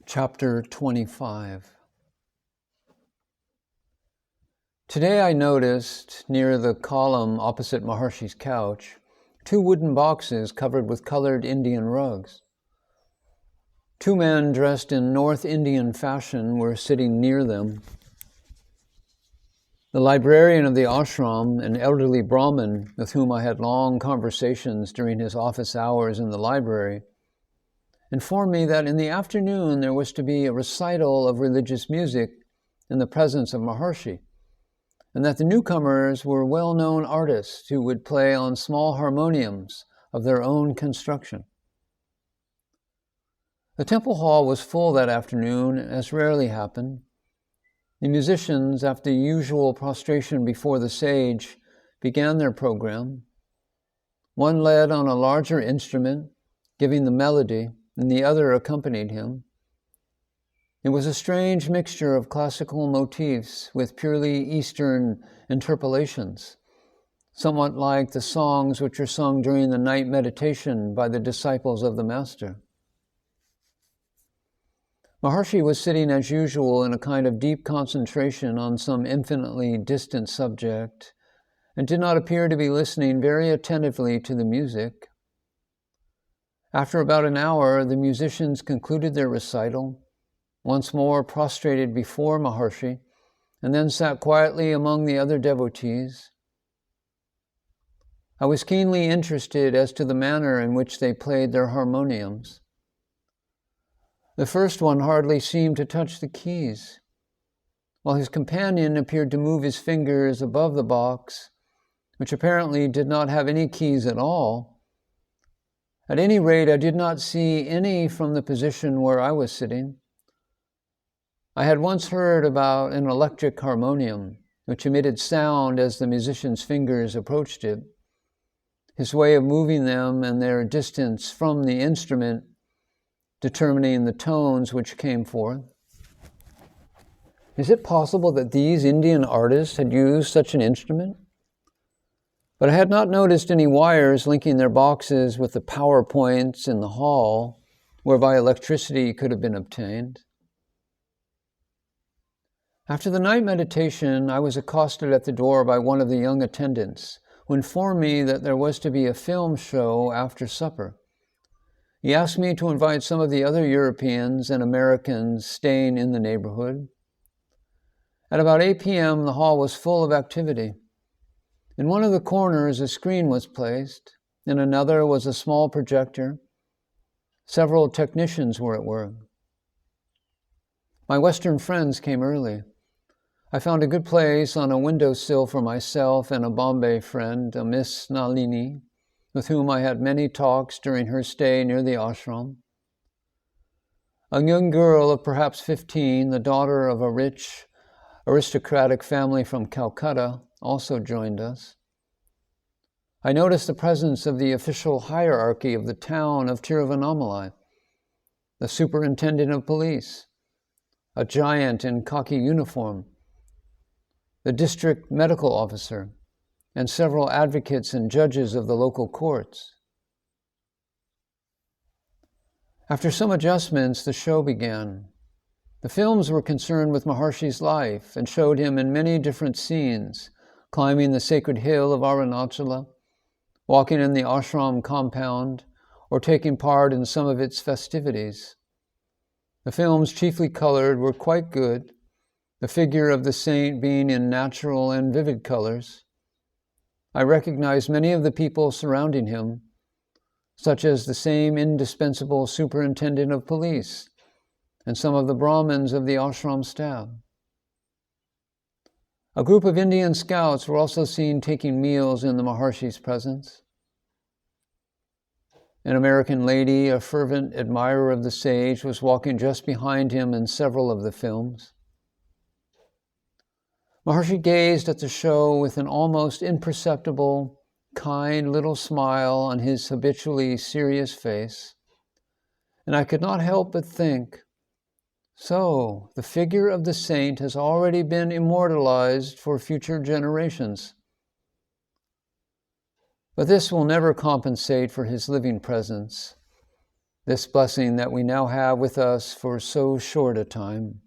Chapter 25. Today I noticed, near the column opposite Maharshi's couch, 2 wooden boxes covered with colored Indian rugs. 2 men dressed in North Indian fashion were sitting near them. The librarian of the ashram, an elderly Brahmin with whom I had long conversations during his office hours in the library, informed me that in the afternoon there was to be a recital of religious music in the presence of Maharshi, and that the newcomers were well-known artists who would play on small harmoniums of their own construction. The temple hall was full that afternoon, as rarely happened. The musicians, after the usual prostration before the sage, began their program. One led on a larger instrument, giving the melody, and the other accompanied him. It was a strange mixture of classical motifs with purely Eastern interpolations, somewhat like the songs which are sung during the night meditation by the disciples of the Master. Maharshi was sitting as usual in a kind of deep concentration on some infinitely distant subject, and did not appear to be listening very attentively to the music. After about an hour, the musicians concluded their recital, once more prostrated before Maharshi, and then sat quietly among the other devotees. I was keenly interested as to the manner in which they played their harmoniums. The first one hardly seemed to touch the keys, while his companion appeared to move his fingers above the box, which apparently did not have any keys at all. At any rate, I did not see any from the position where I was sitting. I had once heard about an electric harmonium, which emitted sound as the musician's fingers approached it, his way of moving them and their distance from the instrument determining the tones which came forth. Is it possible that these Indian artists had used such an instrument? But I had not noticed any wires linking their boxes with the power points in the hall, whereby electricity could have been obtained. After the night meditation, I was accosted at the door by one of the young attendants, who informed me that there was to be a film show after supper. He asked me to invite some of the other Europeans and Americans staying in the neighborhood. At about 8 p.m., the hall was full of activity. In one of the corners, a screen was placed. In another was a small projector. Several technicians were at work. My Western friends came early. I found a good place on a windowsill for myself and a Bombay friend, a Miss Nalini, with whom I had many talks during her stay near the ashram. A young girl of perhaps 15, the daughter of a rich, aristocratic family from Calcutta, also joined us. I noticed the presence of the official hierarchy of the town of Tiruvannamalai, the superintendent of police, a giant in khaki uniform, the district medical officer, and several advocates and judges of the local courts. After some adjustments, the show began. The films were concerned with Maharshi's life and showed him in many different scenes, climbing the sacred hill of Arunachala, walking in the ashram compound, or taking part in some of its festivities. The films, chiefly colored, were quite good, the figure of the saint being in natural and vivid colors. I recognized many of the people surrounding him, such as the same indispensable superintendent of police and some of the Brahmins of the ashram staff. A group of Indian scouts were also seen taking meals in the Maharshi's presence. An American lady, a fervent admirer of the sage, was walking just behind him in several of the films. Maharshi gazed at the show with an almost imperceptible, kind little smile on his habitually serious face, and I could not help but think, so the figure of the saint has already been immortalized for future generations. But this will never compensate for his living presence. this blessing that we now have with us for so short a time.